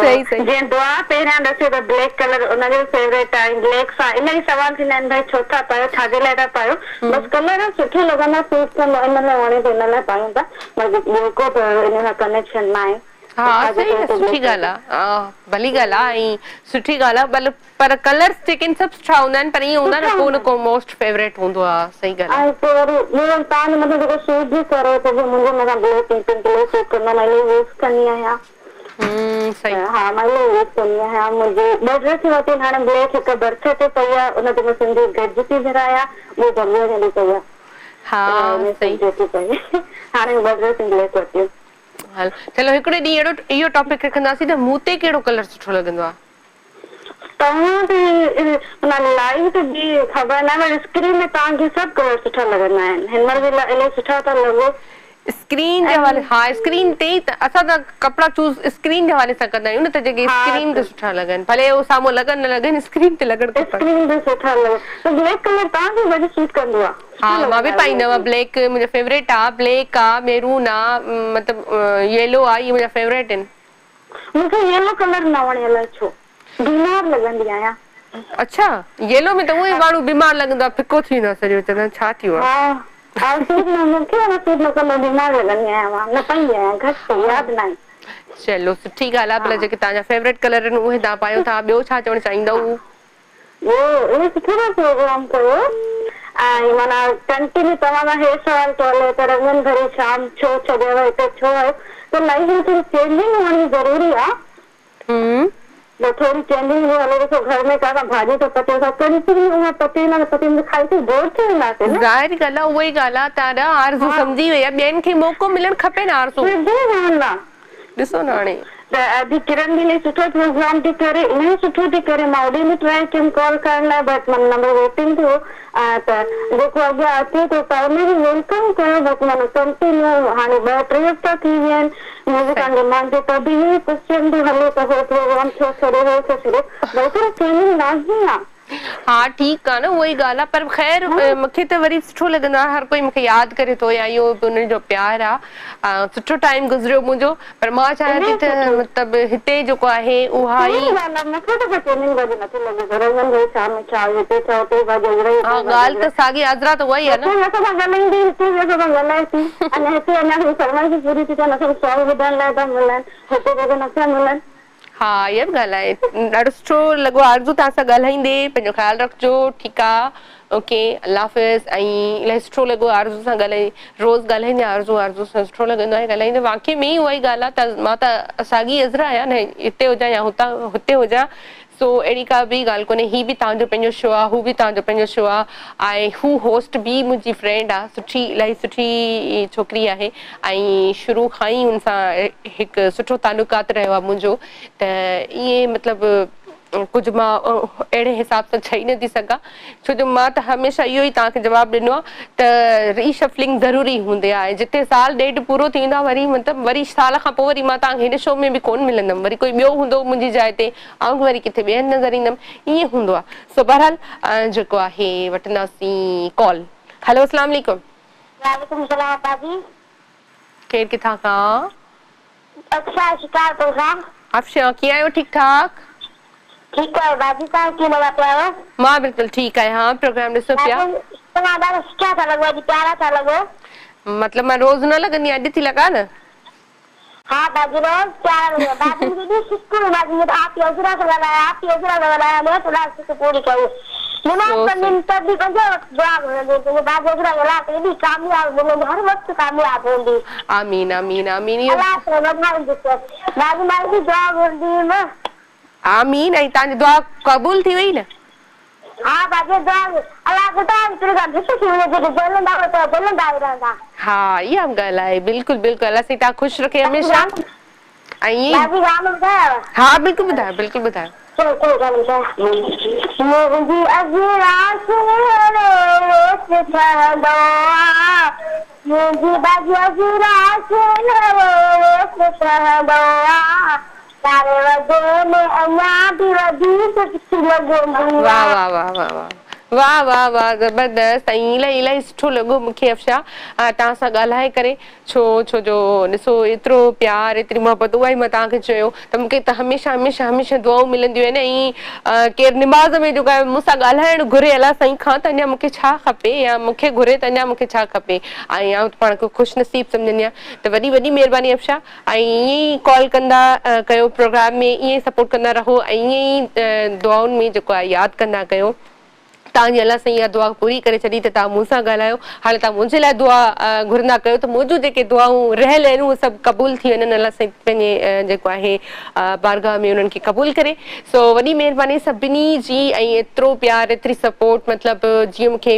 सही सही। जीअं दुआ पहिरियां ॾसे त ब्लैक कलर उनजो फेवरेट आहे। ब्लैक सां इन ई सवाल थींदा आहिनि भाई छो था पायो छाजे लाइ था पायो? बसि कलर सुठो लॻंदा सूट कंदो इन लाइ वणे थो इन लाइ पायूं था। ॿियो को इन सां कनेक्शन न आहे। हा सही आहे सुठी ॻाल्हि आहे। भली ॻाल्हि आहे ऐं सुठी ॻाल्हि आहे। पर कलर्स जेके आहिनि सभु सुठा हूंदा आहिनि पर ईअं हूंदा न को न को मोस्ट फेवरेट हूंदो आहे। सही ॻाल्हि आहे। ऐं पोइ वरी तव्हांजो मतिलबु जेको सूट बि करे त मुंहिंजे मथां ब्लैक ऐं पिंक सूट कंदो मां इहो यूज़ कंदी आहियां। सही। हा मां इहो यूज़ कंदी आहियां। मुंहिंजी ॿ ड्रेसूं वठी हाणे ब्लैक हिकु बर्थ ते पई आहे उन ते मां सिंधी गज थी घुरायां ॿियो बर्मीअ ते बि पई आहे। हा सही। हाणे ॿ ड्रेसूं ब्लैक वठियूं। हल चलो हिकिड़े ॾींहुं अहिड़ो इहो टॉपिक रखंदासीं त मूं ते कहिड़ो कलर सुठो लॻंदो आहे? तव्हां बि लाइट जी ख़बर न स्क्रीन में तव्हांखे सभु कलर सुठा लॻंदा आहिनि। हिन महिल बि इलाही सुठा था लॻो। स्क्रीन जे हवाले हाँ स्क्रीन ते ई असां त कपिड़ा चूज़ स्क्रीन जे हवाले सां कंदा आहियूं न त जेके स्क्रीन ते सुठा लॻनि भले उहो साम्हूं लॻनि न लॻनि स्क्रीन ते लॻण खपनि। स्क्रीन ते सुठा लॻे त ब्लैक कलर तव्हांखे वरी सूट कंदो आहे? हाँ मां भी पाईंदम ब्लैक मुझे फेवरेट आ ब्लैक आ मेरून आ मतलब येलो आ ये मुझे फेवरेट आहिनि। मूंखे येलो कलर न वणे अलाए छो बीमार लॻंदी आहियां। अच्छा येलो में त उहे माण्हू बीमार लॻंदो आहे फिको थी वेंदो आहे सॼो चवंदा आहिनि छा थियो आहे। हा सूट न मूंखे सूट न कंदो बीमार लॻंदी आहियां मां न पाईंदी आहियां घटि यादि न आहे। चलो सुठी ॻाल्हि आहे भला जेके तव्हांजा फेवरेट कलर आहिनि उहे तव्हां पायो था ॿियो छा चवणु चाहींदव? उहो सुठो प्रोग्राम कयो ऐं माना कंटिन्यू तव्हां हेयर सवाल तो हले त रंगनि भरे शाम छो छॾियव हिते छो आयो त लाइफ में थोड़ी चेंजिंग हुअणी ज़रूरी आहे। तो थोड़ी चेंजिंग वो हले तो घर में का भाजी तो पते सा कंटिन्यू पते न पते खाई तो बोर थी वेंदासीं न। ज़ाहिर ॻाल्हि आहे उहा ई ॻाल्हि आहे तव्हां आरज़ू सम्झी वई आहे ॿियनि खे मौक़ो मिलणु खपे न आरज़ू ॾिसो न हाणे त अॼु किरण बि सुठो प्रोग्राम थी करे इलाही सुठो थी करे मां ओॾे बि ट्राई कयमि कॉल करण लाइ बट माना नंबर वेटिंग थियो त जेको अॻियां अचे थो त उन बि वेलकम कयो बट माना कंटिन्यू हाणे 2-3 हफ़्ता थी विया आहिनि म्यूज़िक ऑन डिमांड ते त बि इहे क्वेश्चन बि हले त हो प्रोग्राम छो छॾियो हो छो छॾियो भई थोरो चेंजिंग लाज़मी आहे। हाँ ठीकु आहे न उहा ई ॻाल्हि आहे पर ख़ैर मूंखे त वरी सुठो लॻंदो आहे हर कोई मूंखे यादि करे थो या इहो बि उन्हनि जो प्यारु आहे सुठो टाइम गुज़रियो मुंहिंजो पर मां चाहियां थी त मतिलबु हिते जेको आहे उहा ई ॻाल्हि त साॻी आज़रा त उहा ई आहे न। हाँ इहा बि ॻाल्हि आहे ॾाढो सुठो लॻो आरज़ू तव्हां सां ॻाल्हाईंदे पंहिंजो ख़्यालु रखिजो ठीकु आहे ओके अल्लाह हाफ़िज़ ऐं इलाही सुठो लॻो आरज़ू सां ॻाल्हाई रोज़ ॻाल्हाईंदे आरज़ू सां सुठो लॻंदो आहे ॻाल्हाईंदे वाक़ई में ई उहा ई ॻाल्हि आहे त मां त साॻी अज़रा आहियां न हिते हुजां या हुते हुजां सो अहिड़ी का बि ॻाल्हि कोन्हे ही बि तव्हांजो पंहिंजो शो आहे हू बि तव्हांजो पंहिंजो शो आहे ऐं हू होस्ट बि मुंहिंजी फ्रेंड आहे सुठी इलाही सुठी छोकिरी आहे ऐं शुरू खां ई हुन सां हिकु सुठो तालुकात रहियो आहे मुंहिंजो त ईअं मतिलबु कुझु मां अहिड़े हिसाब सां चई नथी सघां छो जो मां त हमेशह इहो ई तव्हांखे जवाबु ॾिनो आहे त रीशफलिंग ज़रूरी हूंदी आहे जिते साल ॾेढ पूरो थींदो आहे वरी मतिलबु वरी साल खां पोइ वरी मां तव्हांखे हिन शो में बि कोन मिलंदमि वरी कोई ॿियो हूंदो मुंहिंजी जाइ ते ऐं वरी किथे ॿियनि नज़र ईंदमि ईअं हूंदो आहे सो बहरहाल जेको आहे वठंदासीं कॉल। हेलो अस्सलाम वालेकुम। वालेकुम सलाम बाजी। केरु किथां खां? अक्षा शिकारपुर खां। अफशा कीअं आहियो ठीकु ठाक? ठीकु आहे बाजी तव्हां कीअं लॻा पिया आहियो? मां बिल्कुलु ठीकु आहियां प्रोग्राम ॾिसो पिया। तव्हां ॾाढा सुठा था लॻो अॼु प्यारा था लॻो। मतिलबु मां रोज़ न लॻंदी आहियां अॼु थी लॻा न। हाँ बाजी रोज प्यारा लॻो बाजी मुझे शुक्र बाजी मुझे आप योजना से लगाया मैं तो लास्ट से पूरी करूँ नमाज पढ़ने तब भी कंजो दुआ करने बाद योजना लगा के भी कामयाब बनो हर वक्त कामयाब होंगी। आमीन आमीन आमीन। अल्लाह से बधाई दे बाजी मारी दुआ करदी मैं। आमीन ऐं तव्हांजी दुआ क़बूल थी वई न? हाँ बाजी दुआ अल्लाह को तारीफ़ करेगा जिससे कि मुझे जलंदा हो तो जलंदा ही रहंदा। हाँ इहा ॻाल्हि आहे बिल्कुलु बिल्कुलु अल्लाह से तव्हां ख़ुशि रखे हमेशा ऐं बाजी गाना ॿुधायो? हाँ बिल्कुलु ॿुधायो बिल्कुलु ॿुधायो। कोई गाना ॿुधायो मुंहिंजी अजरास रे ठहंदो मुंहिंजी बाजी अजरास रे ठहंदो तारे वॻे में अञा बि वधीक सुठी लॻंदी। वाह वाह वाह वाह वाह वाह वाह वाह ज़बरदस्त ऐं इलाही इलाही सुठो लॻो मूंखे अफशा तव्हां सां ॻाल्हाए करे छो जो ॾिसो एतिरो प्यार एतिरी मोहबत उहा ई मां तव्हांखे चयो त मूंखे त हमेशह हमेशह हमेशह दुआऊं मिलंदियूं आहिनि ऐं केरु निमाज़ में जेको आहे मूंसां ॻाल्हाइणु घुरे अलाह साईं खां त अञा मूंखे छा खपे या मूंखे घुरे त अञा मूंखे छा खपे ऐं आउं पाण खे ख़ुशि नसीब सम्झंदी आहियां त वॾी वॾी महिरबानी अफशा ऐं ईअं ई कॉल कंदा कयो प्रोग्राम में ईअं ई सपोर्ट कंदा रहो ऐं ईअं ई दुआउनि में जेको आहे यादि कंदा कयो तव्हांजी अलाह साईं इहा दुआ पूरी करे छॾी त तव्हां मूंसां ॻाल्हायो हाणे तव्हां मुंहिंजे लाइ दुआ घुरंदा कयो त मुंहिंजूं जेके दुआऊं रहियल आहिनि उहे सभु क़बूल थी वञनि अलाह साईं पंहिंजे जेको आहे बारगाह में उन्हनि खे क़बूल करे सो वॾी महिरबानी सभिनी जी ऐं एतिरो प्यार एतिरी सपोर्ट मतिलबु जीअं मूंखे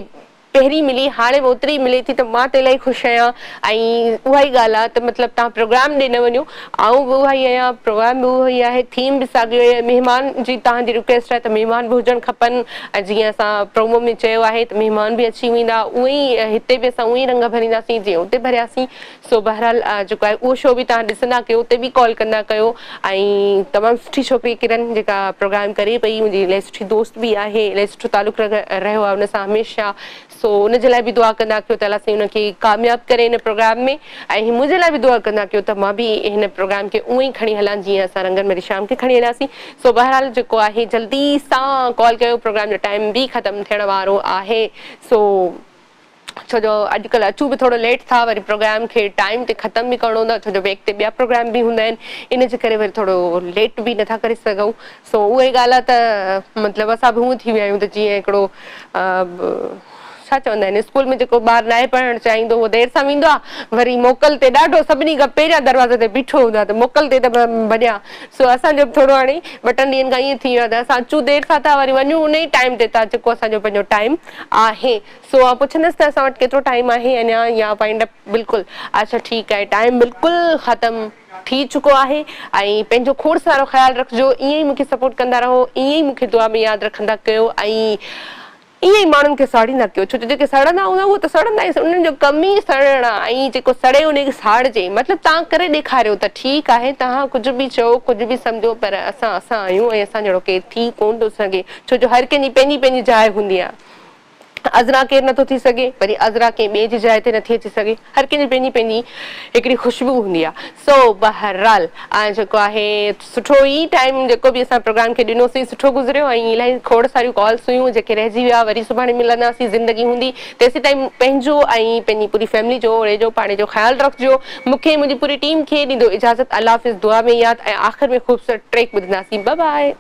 पहिरीं मिली हाणे ओतिरी मिले थी त मां त इलाही ख़ुशि आहियां। ऐं उहा ई ॻाल्हि आहे त मतिलबु तव्हां प्रोग्राम ॾे न वञो, आऊं बि उहा ई आहियां, प्रोग्राम बि उहो ई आहे, थीम बि साॻियो आहे, महिमान जी तव्हांजी रिक्वेस्ट आहे त महिमान बि हुजणु खपनि। ऐं जीअं असां प्रोमो में चयो आहे त महिमान बि अची वेंदा, उअं ई हिते बि असां उअं ई रंग भरींदासीं जीअं उते भरियासीं। सो बहरहाल जेको आहे उहो शो बि तव्हां ॾिसंदा कयो, उते बि कॉल कंदा कयो। ऐं तमामु सुठी छोकिरी किरन जेका प्रोग्राम करे पई, मुंहिंजी इलाही सुठी दोस्त बि आहे, इलाही सुठो तालुक़ु रहियो आहे हुन सां हमेशह। सो उनजे लाइ बि दुआ कंदा कयो त अलाह साईं उनखे कामयाबु करे हिन प्रोग्राम में। ऐं मुंहिंजे लाइ बि दुआ कंदा कयो त मां बि हिन प्रोग्राम खे उअं ई खणी हलां जीअं असां रंगनि में शाम खे खणी हलियासीं। सो बहरहाल जेको आहे जल्दी सां कॉल कयो, प्रोग्राम जो टाइम बि ख़तमु थियण वारो आहे। सो छो जो अॼुकल्ह अचूं बि थोरो लेट था, वरी प्रोग्राम खे टाइम ते ख़तमु बि करिणो हूंदो आहे, छो जो ॿिए ते ॿिया प्रोग्राम बि हूंदा आहिनि, इन जे करे वरी थोरो लेट बि नथा करे सघूं। सो उहा ई ॻाल्हि आहे त मतिलबु असां बि हूअं थी विया आहियूं त जीअं हिकिड़ो छा चवंदा आहिनि, स्कूल में जेको ॿारु नाहे पढ़णु चाहींदो उहो देरि सां वेंदो आहे, वरी मोकल ते ॾाढो सभिनी खां पहिरियां दरवाज़े ते बीठो हूंदो आहे त मोकल ते त भॼिया। सो असांजो बि थोरो हाणे ॿ 3 ॾींहंनि खां ईअं थी वियो आहे त असां अचूं देरि सां था, वरी वञूं उन ई टाइम ते था जेको असांजो पंहिंजो टाइम आहे। सो पुछंदसि त असां वटि केतिरो टाइम आहे अञा या वाइंड अप बिल्कुलु? अच्छा ठीकु आहे, टाइम बिल्कुलु ख़तमु थी चुको आहे। ऐं पंहिंजो खोड़ सारो ख़्यालु रखिजो, ईअं ई मूंखे सपोर्ट कंदा रहो, ईअं ई मूंखे दुआ में यादि रखंदा कयो। ऐं ईअं ई माण्हुनि खे साड़ींदा कयो, छो जो जेके सड़ंदा हूंदा उहो त सड़ंदा ई, उन्हनि जो कम ई सड़णु आहे। ऐं जेको सड़े उनखे साड़िजे, मतिलबु तव्हां करे ॾेखारियो त ठीकु आहे, तव्हां कुझु बि चओ कुझु बि सम्झो, पर असां आहियूं ऐं असां जहिड़ो केरु थी कोन थो सघे, छो जो हर कंहिंजी पंहिंजी पंहिंजी जाइ हूंदी आहे। अज़रा केरु नथो थी सघे, वरी अज़रा कंहिं ॿिए जी जाइ ते नथी अची सघे, हर कंहिंजी पंहिंजी पंहिंजी हिकिड़ी ख़ुशबू हूंदी आहे। सो बहरहाल जेको आहे सुठो ई टाइम जेको बि असां प्रोग्राम खे ॾिनोसीं सुठो गुज़रियो, ऐं इलाही खोड़ सारियूं कॉल्स हुयूं जेके रहिजी विया। वरी सुभाणे मिलंदासीं, ज़िंदगी हूंदी तेसीं ताईं पंहिंजो ऐं पंहिंजी पूरी फैमिली जो ओड़े जो पाणे जो ख़्यालु रखिजो। मूंखे मुंहिंजी पूरी टीम खे ॾींदो इजाज़त, अल्लाह हाफ़िज़, दुआ में यादि, ऐं आख़िर में ख़ूबसूरत ट्रैक ॿुधंदासीं। Bye by.